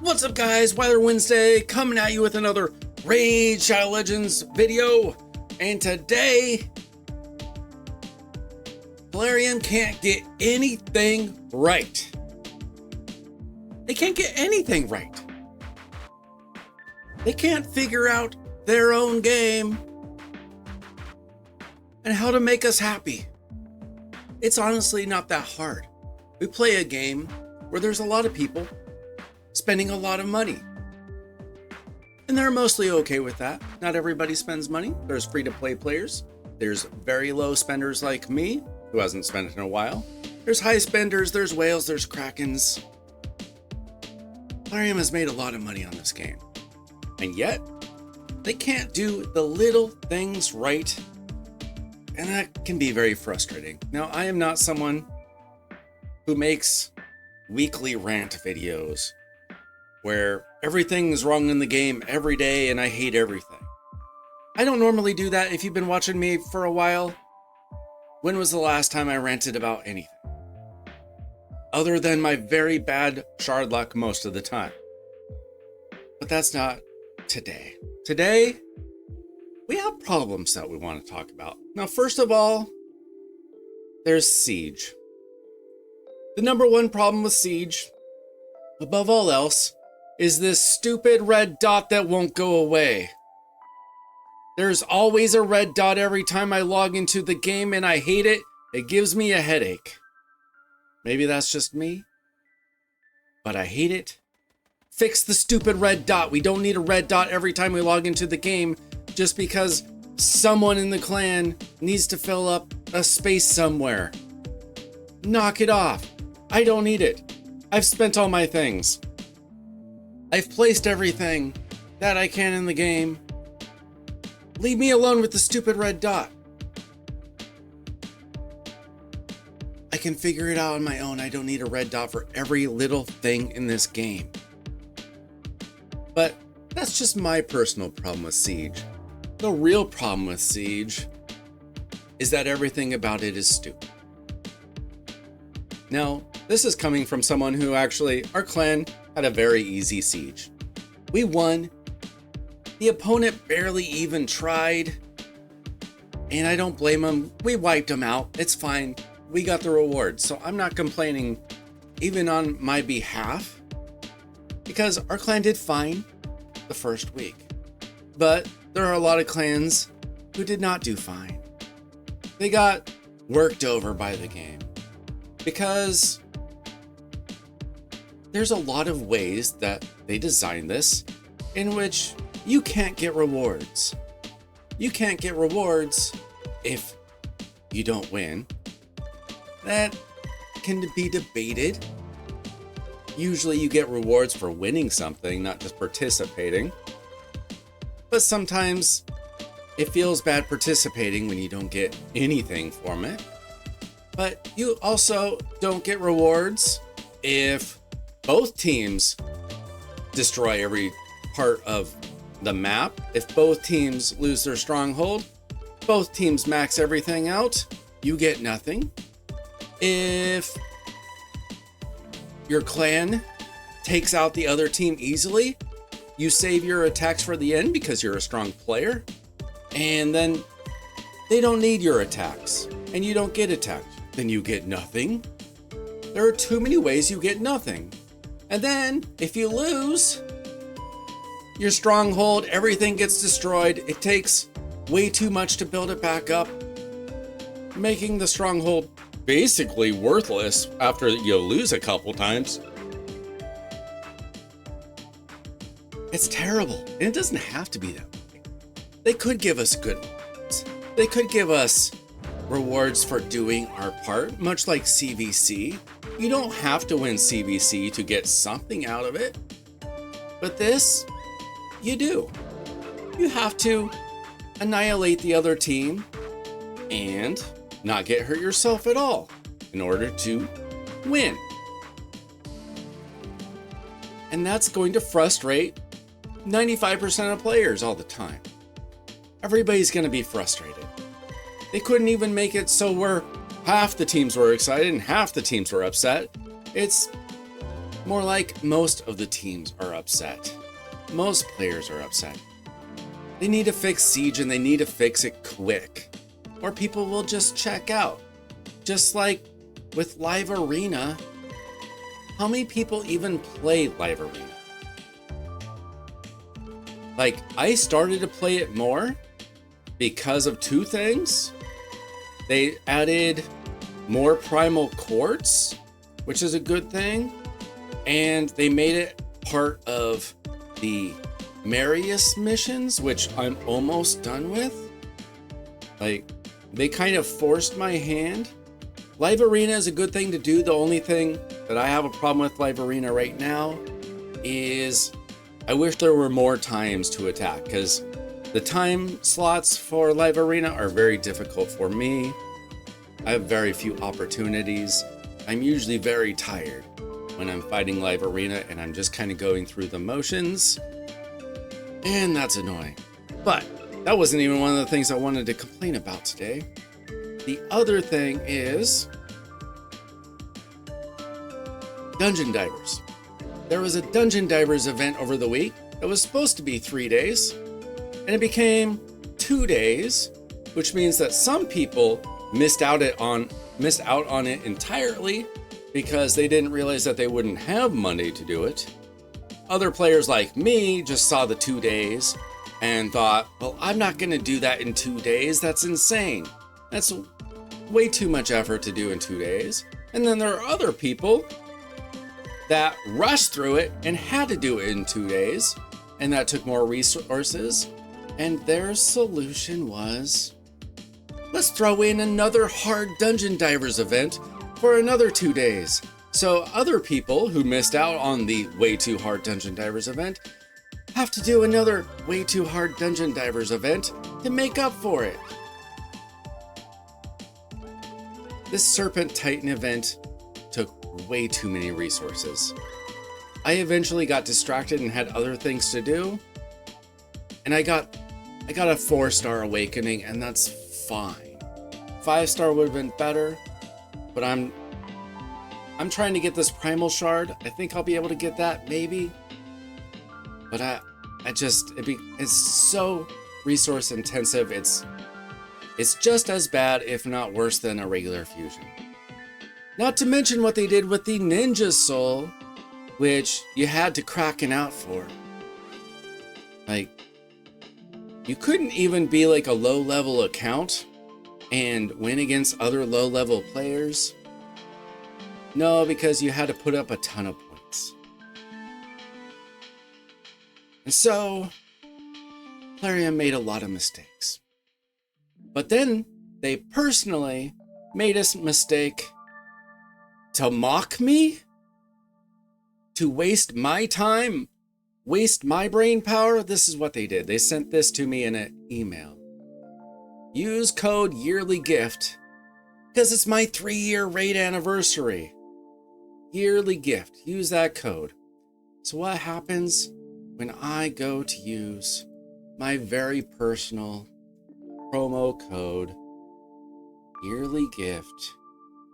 What's up, guys? Weather Wednesday coming at you with another Raid Shadow Legends video. And today, Plarium can't get anything right. They can't get anything right. They can't figure out their own game and how to make us happy. It's honestly not that hard. We play a game where there's a lot of people spending a lot of money. And they're mostly okay with that. Not everybody spends money. There's free-to-play players. There's very low spenders like me, who hasn't spent in a while. There's high spenders, there's whales, there's krakens. Plarium has made a lot of money on this game. And yet, they can't do the little things right. And that can be very frustrating. Now, I am not someone who makes weekly rant videos where everything is wrong in the game every day and I hate everything. I don't normally do that. If you've been watching me for a while, when was the last time I ranted about anything? Other than my very bad shard luck most of the time. But that's not today. Today, we have problems that we want to talk about. Now, first of all, there's Siege. The number one problem with Siege, above all else, is this stupid red dot that won't go away. There's always a red dot every time I log into the game and I hate it. It gives me a headache. Maybe that's just me, but I hate it. Fix the stupid red dot. We don't need a red dot every time we log into the game just because someone in the clan needs to fill up a space somewhere. Knock it off. I don't need it. I've spent all my things. I've placed everything that I can in the game. Leave me alone with the stupid red dot. I can figure it out on my own. I don't need a red dot for every little thing in this game. But that's just my personal problem with Siege. The real problem with Siege is that everything about it is stupid. Now, this is coming from someone who actually, our clan had a very easy siege. We won. The opponent barely even tried. And I don't blame him. We wiped him out. It's fine. We got the reward. So I'm not complaining even on my behalf because our clan did fine the first week. But there are a lot of clans who did not do fine. They got worked over by the game because there's a lot of ways that they designed this in which you can't get rewards. You can't get rewards if you don't win. That can be debated. Usually you get rewards for winning something, not just participating. But sometimes it feels bad participating when you don't get anything from it. But you also don't get rewards if both teams destroy every part of the map. If both teams lose their stronghold, both teams max everything out, you get nothing. If your clan takes out the other team easily, you save your attacks for the end because you're a strong player, and then they don't need your attacks, and you don't get attacked. Then you get nothing. There are too many ways you get nothing. And then, if you lose, your stronghold, everything gets destroyed. It takes way too much to build it back up, making the stronghold basically worthless after you lose a couple times. It's terrible, and it doesn't have to be that way. They could give us good rewards. They could give us rewards for doing our part, much like CVC. You don't have to win CVC to get something out of it. But this, you do. You have to annihilate the other team and not get hurt yourself at all in order to win. And that's going to frustrate 95% of players all the time. Everybody's going to be frustrated. They couldn't even make it so where half the teams were excited and half the teams were upset. It's More like most of the teams are upset. Most players are upset. They need to fix Siege and they need to fix it quick, or people will just check out. Just like with Live Arena, how many people even play Live Arena? Like, I started to play it more because of two things. They added more primal courts, which is a good thing, and they made it part of the Marius missions, which I'm almost done with. Like, they kind of forced my hand. Live Arena is a good thing to do. The only thing that I have a problem with Live Arena right now is I wish there were more times to attack, because the time slots for Live Arena are very difficult for me. I have very few opportunities. I'm usually very tired when I'm fighting Live Arena and I'm just kind of going through the motions. And that's annoying. But that wasn't even one of the things I wanted to complain about today. The other thing is Dungeon Divers. There was a Dungeon Divers event over the week that was supposed to be 3 days, and it became 2 days, which means that some people missed out on it entirely because they didn't realize that they wouldn't have money to do it. Other players like me just saw the 2 days and thought, well, I'm not going to do that in 2 days. That's insane. That's way too much effort to do in 2 days. And then there are other people that rushed through it and had to do it in 2 days, and that took more resources. And their solution was, let's throw in another hard Dungeon Divers event for another 2 days. So other people who missed out on the way too hard Dungeon Divers event have to do another way too hard Dungeon Divers event to make up for it. This Serpent Titan event took way too many resources. I eventually got distracted and had other things to do, and I got a 4-star awakening, and that's fine. 5-star would have been better, but I'm trying to get this primal shard. I think I'll be able to get that, maybe. But it's so resource intensive. It's just as bad, if not worse, than a regular fusion. Not to mention what they did with the Ninja Soul, which you had to crack an out for. Like, you couldn't even be like a low-level account and win against other low-level players. No, because you had to put up a ton of points. And so, Plarium made a lot of mistakes. But then, they personally made a mistake to mock me? To waste my time? Waste my brain power? This is what they did. They sent this to me in an email. Use code yearly gift because it's my 3-year raid anniversary. Yearly gift. Use that code. So what happens when I go to use my very personal promo code, yearly gift,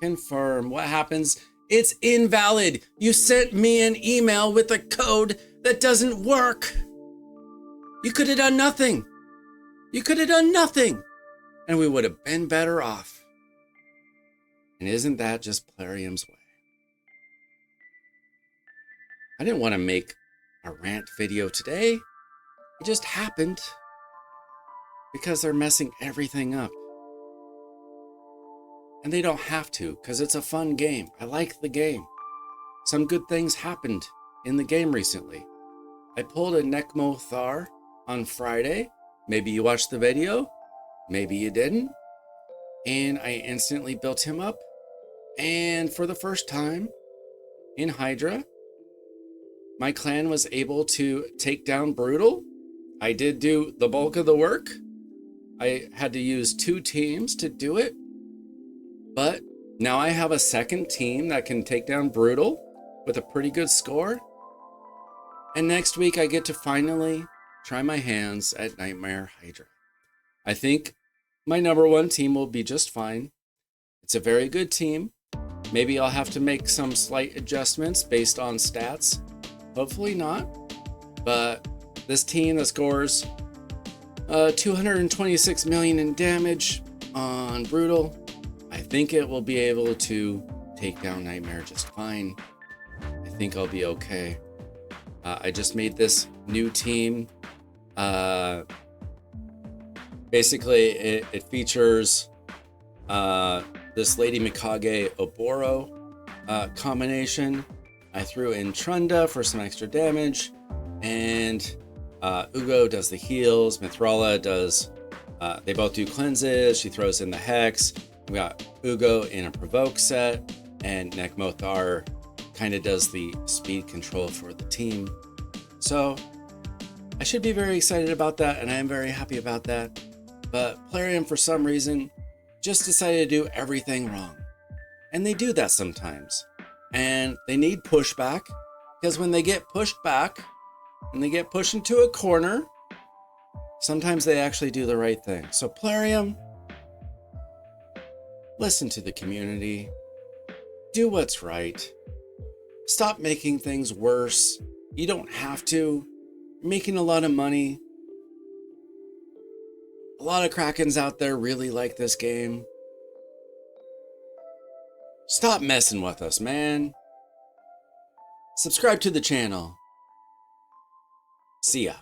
confirm? What happens? It's invalid. You sent me an email with a code that doesn't work. You could have done nothing. You could have done nothing, and we would have been better off. And isn't that just Plarium's way? I didn't want to make a rant video today. It just happened because they're messing everything up. And they don't have to, because it's a fun game. I like the game. Some good things happened in the game recently. I pulled a Necmo Thar on Friday. Maybe you watched the video. Maybe you didn't. And I instantly built him up. And for the first time in Hydra, my clan was able to take down Brutal. I did do the bulk of the work. I had to use 2 teams to do it. But now I have a second team that can take down Brutal with a pretty good score. And next week I get to finally try my hands at Nightmare Hydra. I think my number 1 team will be just fine. It's a very good team. Maybe I'll have to make some slight adjustments based on stats. Hopefully not. But this team that scores 226 million in damage on Brutal, I think it will be able to take down Nightmare just fine. I think I'll be okay. I just made this new team. Basically, it features this Lady Mikage Oboro combination. I threw in Trunda for some extra damage, and Ugo does the heals. Mithrala does, they both do cleanses. She throws in the Hex. We got Ugo in a Provoke set, and Nekmothar kind of does the speed control for the team. So I should be very excited about that, and I am very happy about that. But Plarium, for some reason, just decided to do everything wrong. And they do that sometimes. And they need pushback, because when they get pushed back, and they get pushed into a corner, sometimes they actually do the right thing. So Plarium, listen to the community. Do what's right. Stop making things worse. You don't have to. You're making a lot of money. A lot of Krakens out there really like this game. Stop messing with us, man. Subscribe to the channel. See ya.